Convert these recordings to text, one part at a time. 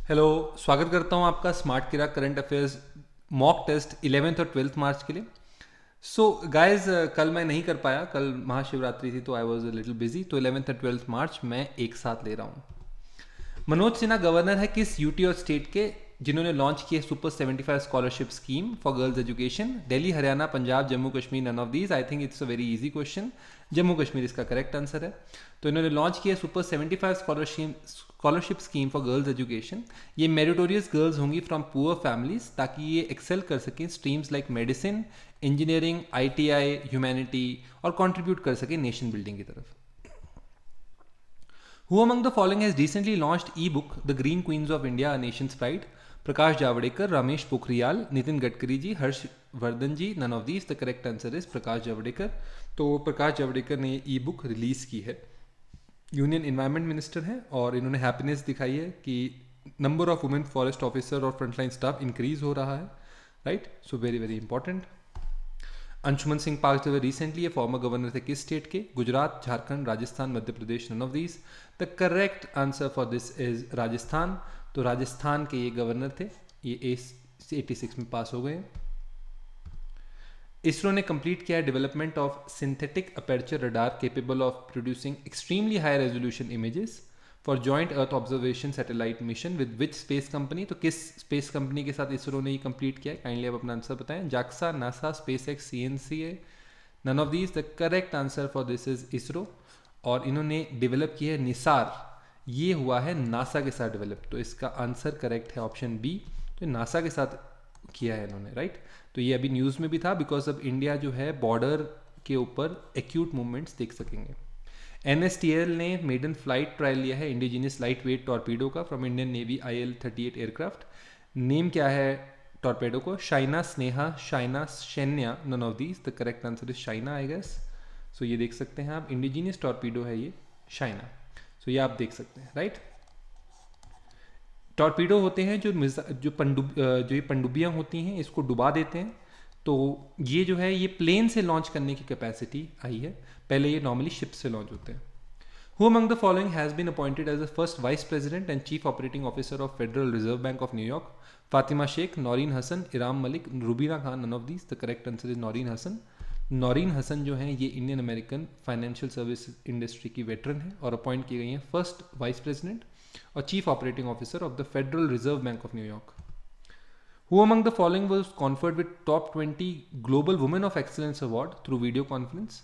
Hello, स्वागत करता हूँ आपका स्मार्ट किरा current affairs mock test 11th और 12th मार्च के लिए। सो गाइस, कल मैं नहीं कर पाया, कल महाशिवरात्रि थी तो I was a little busy, तो 11th और 12th मार्च मैं एक साथ ले रहा हूँ। मनोज सिन्हा गवर्नर है किस यूटी और स्टेट के जिन्होंने लॉन्च किए super 75 scholarship scheme for girls education? Delhi, Haryana, Punjab, Jammu Kashmir, none of these. I think it's a very easy question. Jammu Kashmir इसका करेक्ट आंसर है। तो इन्होंने लॉन्च किया super 75 scholarship scheme for girls education. ये मेरिटोरियस गर्ल्स होंगी फ्रॉम पुअर फैमिलीज, ताकि ये एक्सेल कर सकें streams like medicine, engineering, ITI, humanity, और कंट्रीब्यूट कर सकें नेशन बिल्डिंग की तरफ। Who among the following has recently launched e-book The Green Queens of India, A Nation's Pride? Prakash Javadekar, Ramesh Pokhriyal, Nitin Gadkari ji, Harshvardhan ji. None of these. The correct answer is Prakash Javadekar. तो प्रकाश जावड़ेकर ने ई book release की है। Union environment minister हैं और इन्होंने हैप्पीनेस दिखाई है कि number of women forest officer और फ्रंटलाइन स्टाफ इंक्रीज हो रहा है। Right, so very very important. Anshuman Singh passed away recently, ये फॉर्मर गवर्नर थे किस स्टेट के? Gujarat, Jharkhand, Rajasthan, Madhya Pradesh. None of these. The correct answer for this is Rajasthan. तो राजस्थान के ये गवर्नर थे, ये 86 में पास हो गए। इसरो ने कंप्लीट किया है development of synthetic aperture radar capable of producing extremely high resolution images for joint earth observation satellite mission with which space company? तो किस स्पेस कंपनी के साथ इसरो ने ये कंप्लीट किया है? काइंडली आप अपना आंसर बताएं। JAXA, NASA, SpaceX, CNCA। None of these. The correct answer for this is ISRO. और इन्होंने डेवलप किया है निसार, ये हुआ है नासा के साथ डेवलप। तो इसका आंसर करेक्ट है ऑप्शन बी। तो नासा के साथ किया है इन्होंने, राइट। तो ये अभी न्यूज़ में भी था, बिकॉज अब इंडिया जो है बॉर्डर के ऊपर एक्यूट मूवमेंट्स देख सकेंगे। NSTL ने मेडन फ्लाइट ट्रायल लिया है इंडिजीनियस लाइट वेट टॉर्पीडो का from Indian navy IL-38 aircraft. Name क्या है टॉर्पेडो को? Shaina, Sneha, Shaina, Shainya. None of these. The correct answer is Shaina, I guess. So ये देख सकते हैं आप, इंडिजीनियस टॉर्पीडो है ये, शाइना। सो ये आप देख सकते हैं, राइट। टॉर्पीडो होते हैं जो ये पनडुब्बियाँ होती हैं, इसको डुबा देते हैं। तो ये जो है ये प्लेन से लॉन्च करने की कैपेसिटी आई है, पहले ये नॉर्मली शिप से लॉन्च होते हैं। Who among the following has been appointed as the first Vice President and Chief Operating Officer of Federal Reserve Bank of New York? Fatima Sheikh, Noreen Hassan, Iram Malik, Rubina Khan. None of these. The correct answer is Noreen Hassan. Naureen Hasan जो हैं ये Indian American financial service industry की veteran है और appoint की गई हैं first vice president और chief operating officer of the federal reserve bank of New York. Who among the following was conferred with top 20 Global Women of Excellence Award through video conference?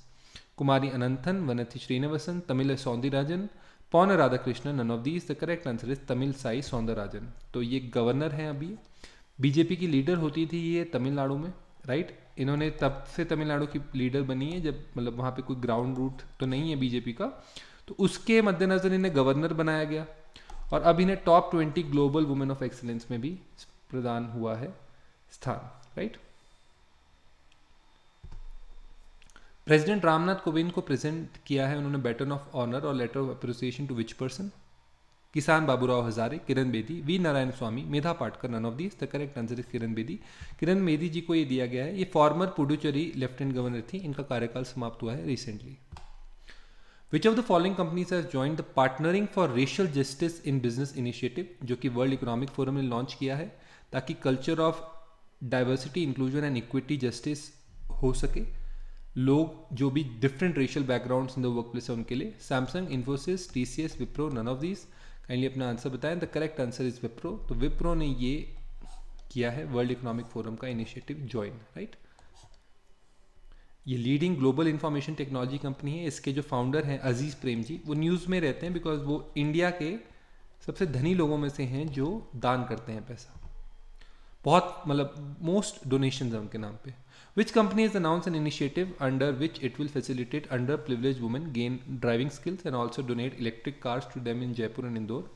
Kumari Ananthan, Vanathi Srinivasan, Tamil Soundararajan, Pon Radhakrishnan. None of these. The correct answer is Tamilisai Soundararajan. तो ये governor हैं अभी, BJP की leader होती थी ये तमिलनाडु में, right. इन्होंने तब से तमिलनाडु की लीडर बनी है जब मतलब वहाँ पे कोई ग्राउंड रूट तो नहीं है बीजेपी का, तो उसके मद्देनजर इन्हें गवर्नर बनाया गया और अब इन्हें top 20 global women of excellence में भी प्रदान हुआ है स्थान, राइट। प्रेसिडेंट रामनाथ कोविंद को प्रेजेंट किया है उन्होंने बैटन ऑफ ऑनर और letter of appreciation to which person? Kisan Baburao Hazare, Kiran Bedi, V Narayan Swami, Medha Patkar. None of these. The correct answer is Kiran Bedi. Kiran Bedi ji को ये दिया गया है, ये फॉर्मर पुडुचेरी लेफ्टिनेंट गवर्नर थी, इनका कार्यकाल समाप्त हुआ है recently. Which of the following companies has joined the partnering for racial justice in business initiative, जो कि वर्ल्ड इकोनॉमिक फोरम ने लॉन्च किया है ताकि culture of diversity, inclusion and equity, justice हो सके। लोग जो भी different racial backgrounds in the work place है उनके लिए। Samsung, Infosys, TCS, Wipro. None of these. Kindly अपना आंसर बताएं। The correct answer is Wipro. तो विप्रो ने ये किया है वर्ल्ड इकोनॉमिक फोरम का इनिशिएटिव ज्वाइन, राइट। ये leading global information technology company है। इसके जो फाउंडर हैं अजीज प्रेम जी, वो न्यूज़ में रहते हैं बिकॉज वो इंडिया के सबसे धनी लोगों में से हैं जो दान करते हैं पैसा, बहुत मतलब मोस्ट डोनेशन है उनके नाम पे। Which company has announced an initiative under which it will facilitate underprivileged women gain driving skills and also donate electric cars to them in Jaipur and Indore?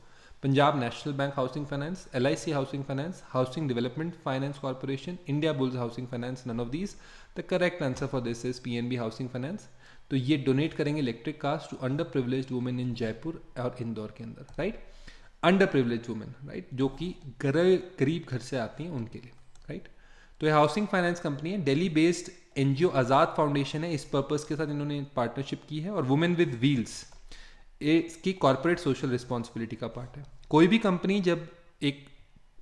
Punjab National Bank Housing Finance, LIC Housing Finance, Housing Development Finance Corporation, India Bulls Housing Finance. None of these. The correct answer for this is PNB Housing Finance. तो ये donate करेंगे electric cars to underprivileged women in Jaipur और इंदौर के अंदर, right. Underprivileged women, right, जो कि गरीब घर से आती हैं उनके लिए, राइट। तो ये हाउसिंग फाइनेंस कंपनी है, दिल्ली बेस्ड NGO आज़ाद फाउंडेशन है, इस पर्पस के साथ इन्होंने पार्टनरशिप की है। और वुमेन विद व्हील्स इसकी कॉर्पोरेट सोशल रिस्पॉन्सिबिलिटी का पार्ट है। कोई भी कंपनी जब एक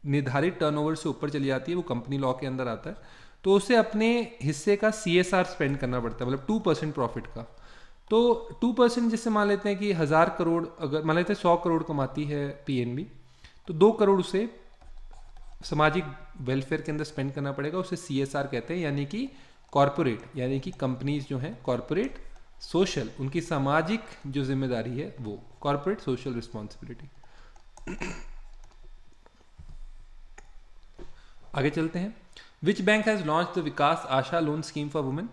निर्धारित टर्नओवर से ऊपर चली जाती है, वो कंपनी लॉ के अंदर आता है, तो उसे अपने हिस्से का CSR स्पेंड करना पड़ता है, मतलब 2% प्रॉफिट का। तो 2% जिससे मान लेते हैं कि 1000 करोड़, अगर मान लेते हैं 100 करोड़ कमाती है PNB, तो 2 करोड़ उसे सामाजिक वेलफेयर के अंदर स्पेंड करना पड़ेगा, उसे CSR कहते हैं, यानी कि कॉरपोरेट, यानी कि कंपनीज जो हैं कॉरपोरेट सोशल, उनकी सामाजिक जो जिम्मेदारी है वो कॉरपोरेट सोशल रिस्पॉन्सिबिलिटी। आगे चलते हैं। Which bank has launch the Vikas Asha loan scheme for women?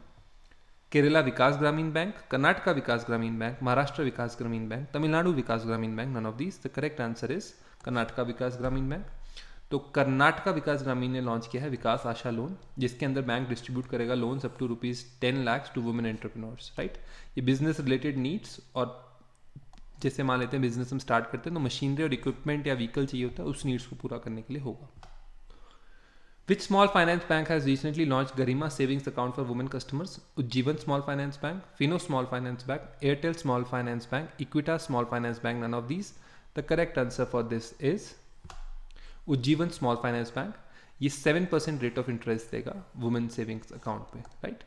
Kerala Vikas Gramin bank, Karnataka Vikas Gramin bank, Maharashtra Vikas Gramin bank, Tamil Nadu Vikas Gramin bank, none of these. The correct answer is Karnataka Vikas Gramin bank. तो कर्नाटका विकास ग्रामीण ने लॉन्च किया है विकास आशा लोन, जिसके अंदर बैंक डिस्ट्रीब्यूट करेगा loans up to ₹10 lakh to women entrepreneurs, right. ये business related needs, और जैसे मान लेते हैं बिजनेस हम स्टार्ट करते हैं तो मशीनरी और इक्विपमेंट या व्हीकल चाहिए होता है, उस नीड्स को पूरा करने के लिए होगा। Which small finance bank has recently launched Garima savings account for women customers? Ujjivan Small Finance Bank, Fino Small Finance Bank, Airtel Small Finance Bank, Equitas Small Finance Bank, none of these. The correct answer for this is Ujjivan Small Finance Bank. ये 7% rate of interest देगा women savings account पे, right?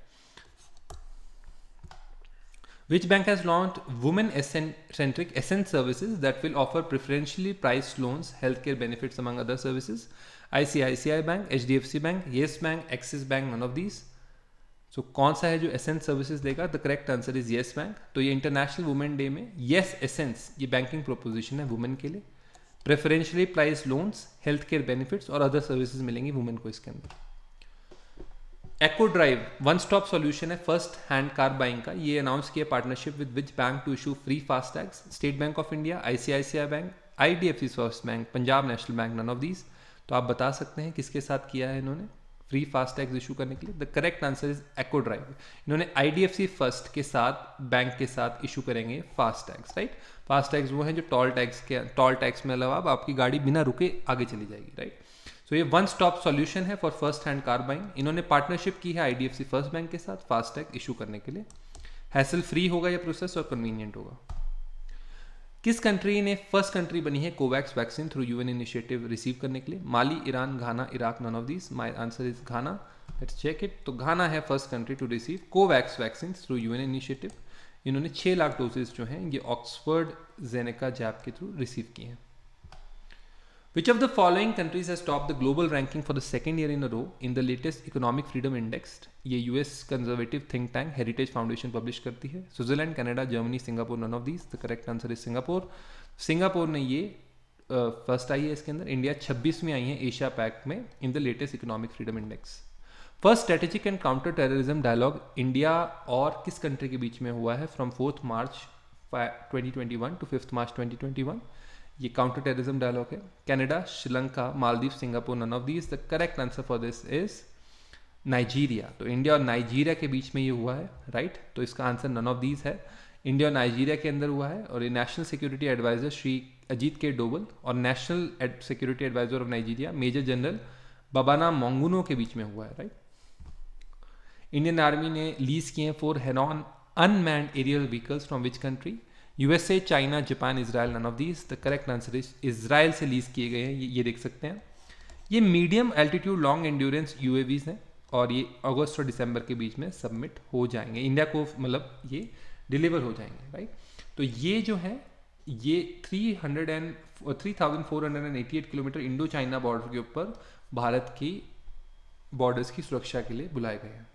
Which bank has launched women centric Essence services that will offer preferentially priced loans, healthcare benefits among other services? ICICI Bank, HDFC Bank, Yes Bank, Axis Bank, none of these. So कौन सा है जो essence services देगा? The correct answer is Yes Bank. तो ये international women day में Yes essence ये banking proposition है वुमेन के लिए। Preferentially price loans, health care benefits और अदर सर्विसेज मिलेंगी वुमेन को इसके अंदर। Acko drive one stop solution है फर्स्ट हैंड कार बाइंग का। ये अनाउंस किया partnership with which bank to issue free fast tags? State bank of India, ICICI bank, IDFC first bank, Punjab national bank, none of these. तो आप बता सकते हैं किसके साथ किया है इन्होंने फ्री फास्ट टैग्स इशू करने के लिए? The correct answer is echo drive. इन्होंने IDFC फर्स्ट के साथ बैंक के साथ इशू करेंगे fast tags, right. Fast tags वो हैं जो टोल टैक्स में अलावा आपकी गाड़ी बिना रुके आगे चली जाएगी, राइट। सो ये वन स्टॉप सॉल्यूशन है for first hand car buying. इन्होंने पार्टनरशिप की है IDFC फर्स्ट बैंक के साथ फास्ट टैग इशू करने के लिए। हैसल फ्री होगा ये प्रोसेस और कन्वीनियंट होगा। किस कंट्री ने फर्स्ट कंट्री बनी है Covax vaccine through UN initiative receive करने के लिए? Mali, Iran, Ghana, Iraq, none of these. My answer is Ghana. Let's check it. तो घाना है first country to receive Covax vaccine through UN initiative. इन्होंने 6 lakh doses जो हैं ये Oxford जेनेका जैब के थ्रू रिसीव किए हैं। Which of the following countries has topped the global ranking for the second year in a row in the latest Economic Freedom Index? ये US conservative think tank Heritage Foundation publish करती है। Switzerland, Canada, Germany, Singapore, none of these. The correct answer is Singapore. Singapore ने ये first आई है इसके अंदर। India 26वीं आई है Asia Pac में in the latest economic freedom index. First strategic and counter terrorism dialogue India और किस कंट्री के बीच में हुआ है फ्रॉम 4 मार्च 2021 टू 5 मार्च 2021? ये काउंटर टेररिज्म डायलॉग है। Canada, Sri Lanka, Maldives, Singapore, none of these. The correct answer for this is Nigeria. तो इंडिया और नाइजीरिया के बीच में ये हुआ है, राइट। तो इसका आंसर नन ऑफ दीज है। इंडिया और नाइजीरिया के अंदर हुआ है और ये national security adviser Shri Ajit K Doval और national security adviser of Nigeria major general Babana Monguno के बीच में हुआ है, राइट। इंडियन आर्मी ने लीज किए हैं 4 Heron unmanned aerial vehicles from which country? USA, China, Japan, Israel, none of these. The correct answer is Israel से lease किए गए हैं। ये देख सकते हैं। ये medium altitude long endurance UAVs हैं और ये अगस्त और दिसंबर के बीच में सबमिट हो जाएंगे इंडिया को, मतलब ये डिलीवर हो जाएंगे, राइट। तो ये जो है ये 3488 किलोमीटर इंडो चाइना बॉर्डर के ऊपर भारत की बॉर्डर्स की सुरक्षा के लिए बुलाए गए हैं।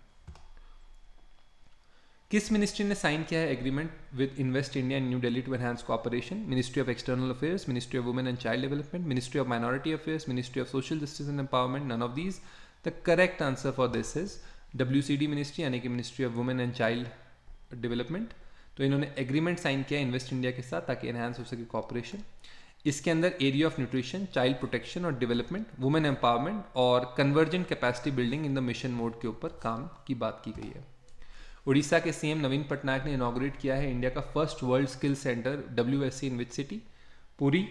किस मिनिस्ट्री ने साइन किया है agreement with invest India in new Delhi to enhance cooperation? Ministry of external affairs, ministry of women and child development, ministry of minority affairs, ministry of social justice and empowerment, none of these. The correct answer for this is WCD ministry, यानी कि ministry of women and child development. तो इन्होंने agreement sign किया invest India के साथ ताकि enhance हो सके कोऑपरेशन। इसके अंदर area of nutrition, child protection और डेवलपमेंट, वुमेन एम्पावरमेंट और convergent capacity building in the mission mode के ऊपर काम की बात की गई है। उड़ीसा के CM नवीन पटनायक ने इनॉग्रेट किया है इंडिया का first world skill centre WSC in which city? Puri,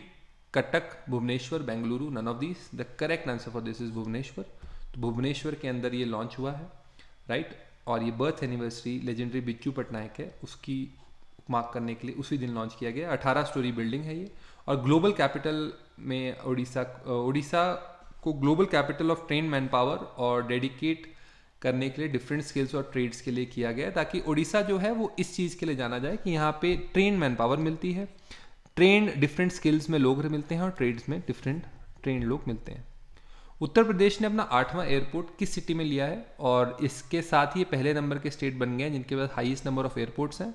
Cuttack, Bhubaneswar, Bengaluru, none of these. The correct answer for this is Bhubaneswar. तो भुवनेश्वर के अंदर ये लॉन्च हुआ है, राइट। और ये बर्थ एनिवर्सरी लेजेंडरी बिच्चू पटनायक है उसकी मार्क करने के लिए उसी दिन लॉन्च किया गया। 18 स्टोरी बिल्डिंग है ये और ग्लोबल कैपिटल में उड़ीसा को global capital of train man power और डेडिकेट करने के लिए डिफरेंट स्किल्स और ट्रेड्स के लिए किया गया है, ताकि उड़ीसा जो है वो इस चीज़ के लिए जाना जाए कि यहाँ पे ट्रेन मैन पावर मिलती है, ट्रेंड डिफरेंट स्किल्स में लोग मिलते हैं और ट्रेड्स में डिफरेंट ट्रेंड लोग मिलते हैं। उत्तर प्रदेश ने अपना 8वां एयरपोर्ट किस सिटी में लिया है, और इसके साथ ही पहले नंबर के स्टेट बन गए हैं जिनके पास हाईएस्ट नंबर ऑफ एयरपोर्ट्स हैं।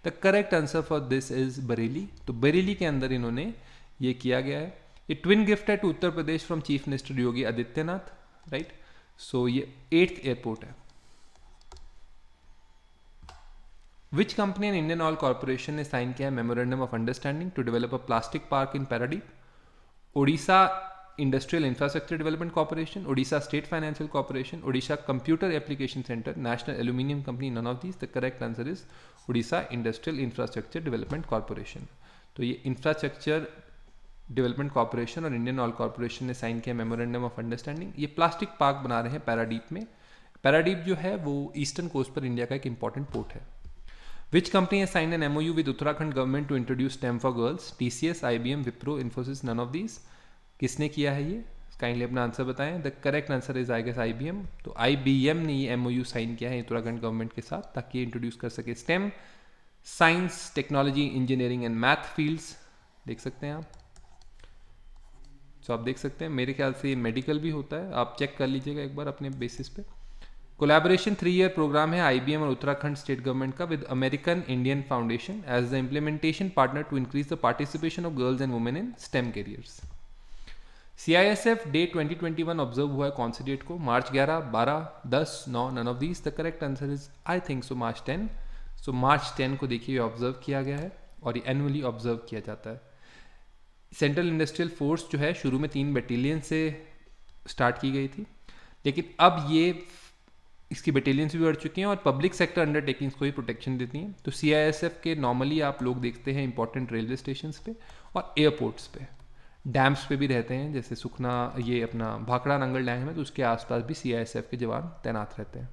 The correct answer for this is Bareilly. तो बरेली के अंदर इन्होंने ये किया गया है। ये ट्विन गिफ्ट है to Uttar Pradesh from chief minister Yogi Adityanath, right. So ये 8th एयरपोर्ट है। Which company and Indian Oil Corporation ने साइन किया है memorandum of understanding to develop a plastic park in Paradip? Odisha industrial infrastructure development corporation, Odisha state financial corporation, Odisha computer application centre, national aluminium company, none of these. The correct answer is Odisha industrial infrastructure development corporation. तो ये infrastructure development corporation और Indian Oil Corporation ने sign किया memorandum of understanding. ये plastic park बना रहे हैं पैराडीप में। पैराडीप जो है वो ईस्टर्न कोस्ट पर इंडिया का एक इंपॉर्टेंट पोर्ट है। Which company has signed an MOU with Uttarakhand government to introduce STEM for girls? TCS, IBM, Wipro, Infosys, none of these. किसने किया है ये? काइंडली अपना आंसर बताएं। The correct answer is I guess IBM। तो IBM ने ये MOU साइन किया है उत्तराखंड गवर्नमेंट के साथ ताकि ये इंट्रोड्यूस कर सके STEM, science, technology, engineering and math fields. देख सकते हैं आप। तो आप देख सकते हैं मेरे ख्याल से ये मेडिकल भी होता है, आप चेक कर लीजिएगा एक बार अपने बेसिस पे। कोलैबोरेशन 3-year प्रोग्राम है IBM और उत्तराखंड स्टेट गवर्नमेंट का with American Indian foundation as the implementation partner to increase the participation of girls and women in STEM careers. CISF day 2021 observe हुआ है कौन से डेट को? March 11, 12, 10, 9, none of these. The correct answer is I think so March 10। So March 10 को देखिए observe किया गया है और ये एनुअली ऑब्जर्व किया जाता है। सेंट्रल इंडस्ट्रियल फोर्स जो है शुरू में 3 बटालियन से स्टार्ट की गई थी, लेकिन अब ये इसकी बटालियंस भी बढ़ चुकी हैं और पब्लिक सेक्टर अंडरटेकिंग्स को ही प्रोटेक्शन देती हैं। तो CISF के नॉर्मली आप लोग देखते हैं इंपॉर्टेंट रेलवे स्टेशंस पे और एयरपोर्ट्स पे, डैम्स पे भी रहते हैं, जैसे सुखना, ये अपना भाखड़ा नंगल डैम है तो उसके आसपास भी CISF के जवान तैनात रहते हैं।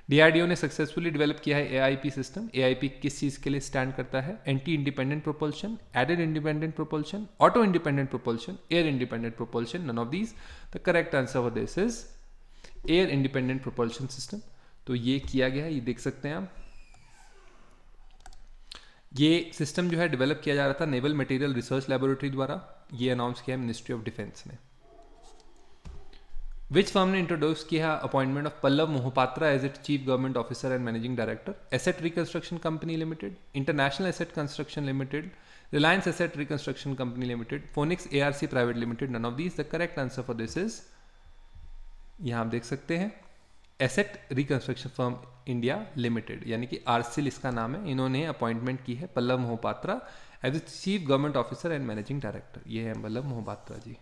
DRDO ने सक्सेसफुली डेवलप किया है AIP सिस्टम। AIP किस चीज़ के लिए स्टैंड करता है? Anti independent propulsion, aided independent propulsion, auto independent propulsion, air independent propulsion, none of these. The correct answer for this is air independent propulsion system. तो ये किया गया है, ये देख सकते हैं आप। ये सिस्टम जो है डेवलप किया जा रहा था नेवल मटेरियल रिसर्च लैबोरेटरी द्वारा। ये अनाउंस किया है मिनिस्ट्री ऑफ डिफेंस ने। विच फर्म ने इंट्रोड्यूस किया appointment of Pallav Mohapatra as it chief government officer and managing director? Asset reconstruction company limited, international asset construction limited, Reliance asset reconstruction company limited, Phoenix ARC private limited, none of these. The correct answer for this is, यहाँ आप देख सकते हैं, asset reconstruction firm India limited, यानी कि आरसिल इसका नाम है। इन्होंने अपॉइंटमेंट की है Pallav Mohapatra as a chief government officer and managing director. ये है पल्लव मोहपात्रा जी।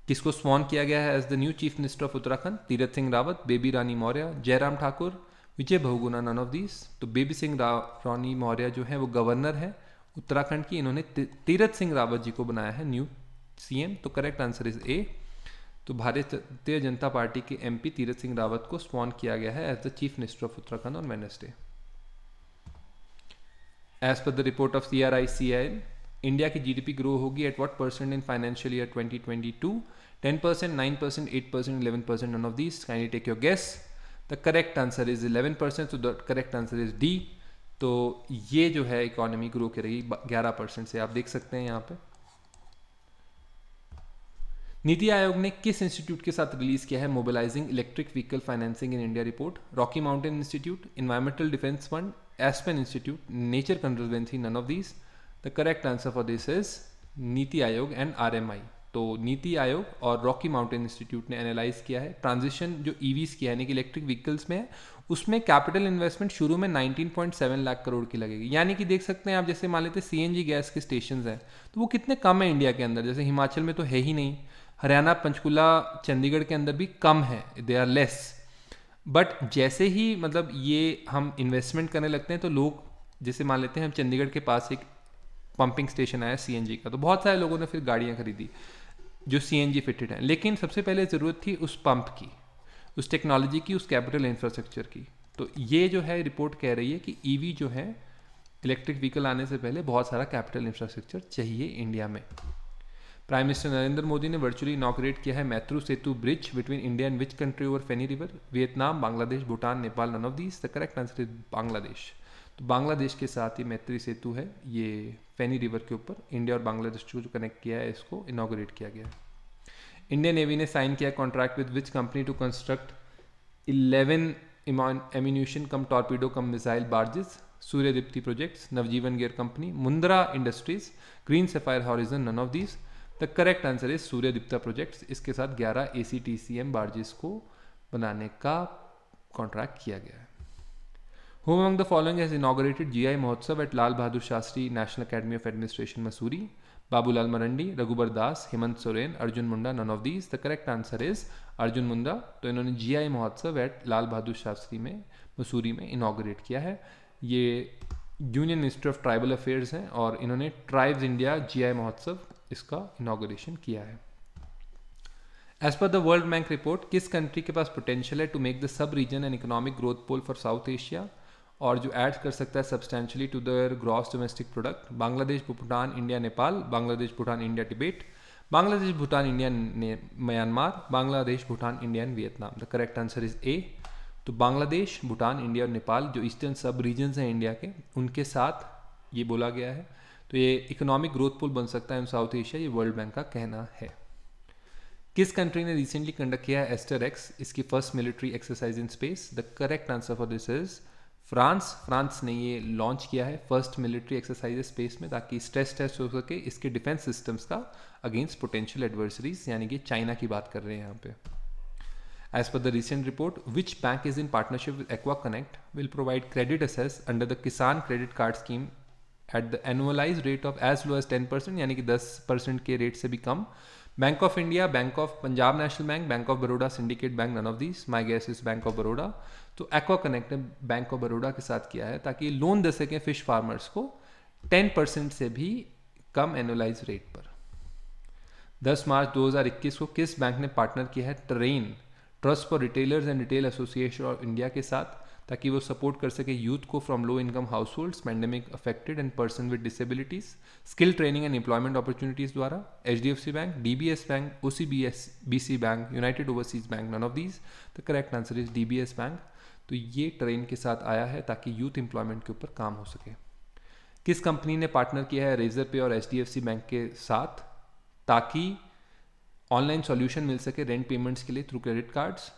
किसको स्वॉन किया गया है as the new chief minister of Uttarakhand? Tirath Singh Rawat, Baby Rani Maurya, Jairam Thakur, Vijay Bahuguna, none of these. तो बेबी सिंह रानी मौर्य जो है वो गवर्नर है उत्तराखंड की, इन्होंने तीरथ सिंह रावत जी को बनाया है न्यू CM। तो करेक्ट आंसर इज A। तो भारतीय जनता पार्टी के MP तीरथ सिंह रावत को स्वॉन किया गया है as the chief minister of Uttarakhand on Wednesday. As per the report of CRICIL, India की GDP ग्रो होगी at what percent in financial year 2022? 10%, 9%, 8%, 11%, none of these. Kindly take your guess. The correct answer is 11%. So the correct answer is D. तो ये जो है economy grow करेगी 11% से, आप देख सकते हैं यहाँ पे। नीति आयोग ने किस इंस्टीट्यूट के साथ रिलीज किया है mobilising electric vehicle financing in India report? Rocky Mountain Institute, Environmental Defense Fund, Aspen Institute, Nature Conservancy, none of these. The correct answer for this is NITI Aayog and RMI। तो नीति आयोग और रॉकी माउंटेन इंस्टीट्यूट ने analyse किया है transition जो EVs की है, यानी कि इलेक्ट्रिक व्हीकल्स में है, उसमें कैपिटल इन्वेस्टमेंट शुरू में 19.7 लाख करोड़ की लगेगी। यानी कि देख सकते हैं आप, जैसे मान लेते CNG गैस के स्टेशन हैं तो वो कितने कम है इंडिया के अंदर, जैसे हिमाचल में तो है ही नहीं, हरियाणा, पंचकुला, चंडीगढ़ के अंदर भी कम है, दे आर लेस। बट जैसे ही मतलब ये हम इन्वेस्टमेंट करने लगते हैं तो लोग, जैसे मान लेते हैं हम चंडीगढ़ के पास एक पंपिंग स्टेशन आया CNG का, तो बहुत सारे लोगों ने फिर गाड़ियाँ खरीदी जो CNG फिटेड हैं, लेकिन सबसे पहले ज़रूरत थी उस पंप की, उस टेक्नोलॉजी की, उस कैपिटल इंफ्रास्ट्रक्चर की। तो ये जो है रिपोर्ट कह रही है कि EV जो है इलेक्ट्रिक व्हीकल आने से पहले बहुत सारा कैपिटल इंफ्रास्ट्रक्चर चाहिए इंडिया में। प्राइम मिनिस्टर नरेंद्र मोदी ने वर्चुअली इनॉग्रेट किया है Maitri Setu bridge between India and which country over Feni river? Vietnam, Bangladesh, Bhutan, Nepal, none of these. The correct answer is Bangladesh. तो बांग्लादेश के साथ ये मैत्री सेतु है, ये फेनी रिवर के ऊपर इंडिया और बांग्लादेश को जो कनेक्ट किया है, इसको इनॉग्रेट किया गया है। इंडियन नेवी ने साइन किया contract with which company to construct 11 ammunition cum torpedo cum missile barges? Suryadipti projects, Navjivan gear company, Mundra industries, green sapphire horizon, none of these. The correct answer is Suryadipta projects. इसके साथ 11 ACTCM barges को बनाने का contract किया गया है। Who among the following has inaugurated GI Mahotsav at Lal Bahadur Shastri National Academy of Administration, Mussoorie? Babulal Marandi, Raghubar Das, Hemant Soren, Arjun Munda, none of these. The correct answer is Arjun Munda. तो इन्होंने GI महोत्सव eight Lal Bahadur Shastri में मसूरी में inaugurate किया है। ये union ministry of tribal affairs हैं और इन्होंने ट्राइब्स इंडिया GI महोत्सव इसका इनाग्रेशन किया है। As per the world bank report, किस कंट्री के पास पोटेंशियल है to make the sub region an economic growth pole for south Asia और जो ऐड कर सकता है substantially to their gross domestic product? Bangladesh, Bhutan, India, Nepal, Bangladesh, Bhutan, India, Tibet, Bangladesh, Bhutan, India, Myanmar, Bangladesh, Bhutan, India and Vietnam. The correct answer is A. तो Bangladesh, Bhutan, India और नेपाल जो eastern सब regions हैं इंडिया के, उनके साथ ये बोला गया है। तो ये इकोनॉमिक ग्रोथ पोल बन सकता है इन साउथ एशिया, ये वर्ल्ड बैंक का कहना है। किस कंट्री ने रिसेंटली कंडक्ट किया है एस्टर एक्स, इसकी first military exercise in space? The correct answer for this is France. France ने ये लॉन्च किया है फर्स्ट मिलिट्री एक्सरसाइज स्पेस में, ताकि स्ट्रेस टेस्ट हो सके इसके डिफेंस सिस्टम्स का अगेंस्ट पोटेंशियल एडवर्सरीज, यानी कि चाइना की बात कर रहे हैं यहाँ पे। As per the recent report, which bank is in partnership with Aqua Connect will provide credit access under the Kisan credit card scheme at the annualise rate of as low as 10%, यानी कि 10% के रेट से भी कम? Bank of India, Bank of Punjab national Bank, Bank of Baroda, Syndicate Bank, none of these. My guess is Bank of Baroda. तो Aqua Connect ने Bank of Baroda के साथ किया है ताकि लोन दे सकें फिश फार्मर्स को 10% से भी कम एनुअलाइज रेट पर। 10 मार्च 2021 को किस बैंक ने पार्टनर किया है train, trust for retailers and retail association of India के साथ, ताकि वो सपोर्ट कर सके यूथ को from low income households, pandemic affected and person with disabilities, skill training and employment opportunities द्वारा? HDFC bank, DBS bank, OCBC bank, United Overseas bank, none of these. The correct answer is DBS bank. तो ये train के साथ आया है ताकि youth employment के ऊपर काम हो सके। किस कंपनी ने पार्टनर किया है रेजर पे और HDFC बैंक के साथ ताकि ऑनलाइन सॉल्यूशन मिल सके रेंट पेमेंट्स के लिए थ्रू क्रेडिट कार्ड्स,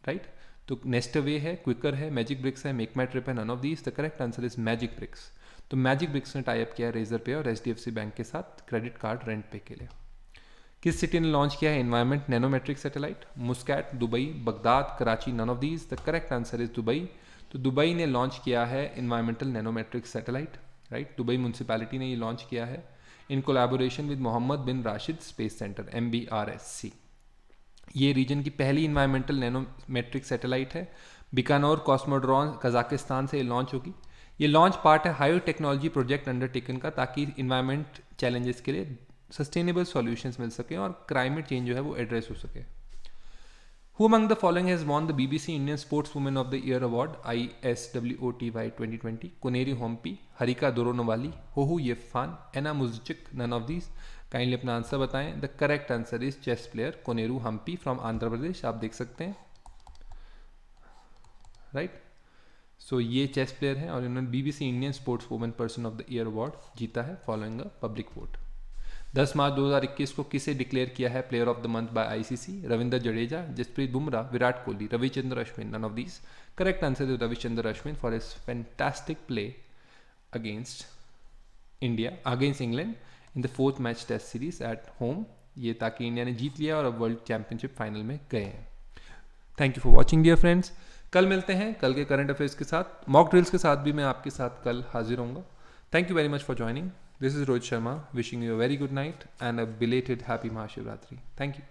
राइट? तो नेस्टवे है, क्विकर है, मैजिक ब्रिक्स है, मेक माई ट्रिप है, none of these. The correct answer is Magic Bricks. तो मैजिक ब्रिक्स ने टाई अप किया है रेजर पे और HDFC बैंक के साथ क्रेडिट कार्ड रेंट पे के लिए। किस सिटी ने लॉन्च किया है environment nanometric satellite? Muscat, Dubai, Baghdad, Karachi, none of these. The correct answer is Dubai. तो दुबई ने लॉन्च किया है environmental nanometric satellite, right? Dubai municipality ने ये लॉन्च किया है in collaboration with Mohammed bin Rashid space centre, MBRSC। ये region की पहली इन्वायरमेंटल नैनोमेट्रिक सैटेलाइट है। बिकानोर कॉस्मोड्रॉन कजाकिस्तान से लॉन्च होगी। ये लॉन्च पार्ट है हाई टेक्नोलॉजी प्रोजेक्ट अंडरटेकन का, ताकि इन्वायरमेंट चैलेंजेस के लिए सस्टेनेबल सॉल्यूशंस मिल सके और क्लाइमेट चेंज जो है वो एड्रेस हो सके। Who among the following has won the BBC Indian Sportswoman of the Year Award ISWOTY 2020? Koneri Hompi, Harika Doronovali, Hohu Yefan, Anna Muzchik, none of these. Kindly अपना answer बताएं। The correct answer is chess player Koneru Humpy from Andhra Pradesh. आप देख सकते हैं, right? So ये chess player है और इन्होंने BBC Indian sports women person of the year award जीता है following a public vote. 10 March 2021 को किसे डिक्लेयर किया है player of the month by ICC? Ravindra Jadeja, Jasprit Bumrah, Virat Kohli, Ravichandra Ashwin, none of these. Correct answer is Ravichandra Ashwin for his fantastic play against England in the 4th match test series at home. ये ताकि India ने जीत लिया और अब वर्ल्ड चैंपियनशिप फाइनल में गए हैं। Thank you for watching dear friends. कल मिलते हैं कल के करंट अफेयर्स के साथ, मॉक ड्रिल्स के साथ भी मैं आपके साथ कल हाजिर होऊंगा। Thank you very much for joining. This is Rohit Sharma wishing you a very good night and a belated happy Mahashivratri. Thank you.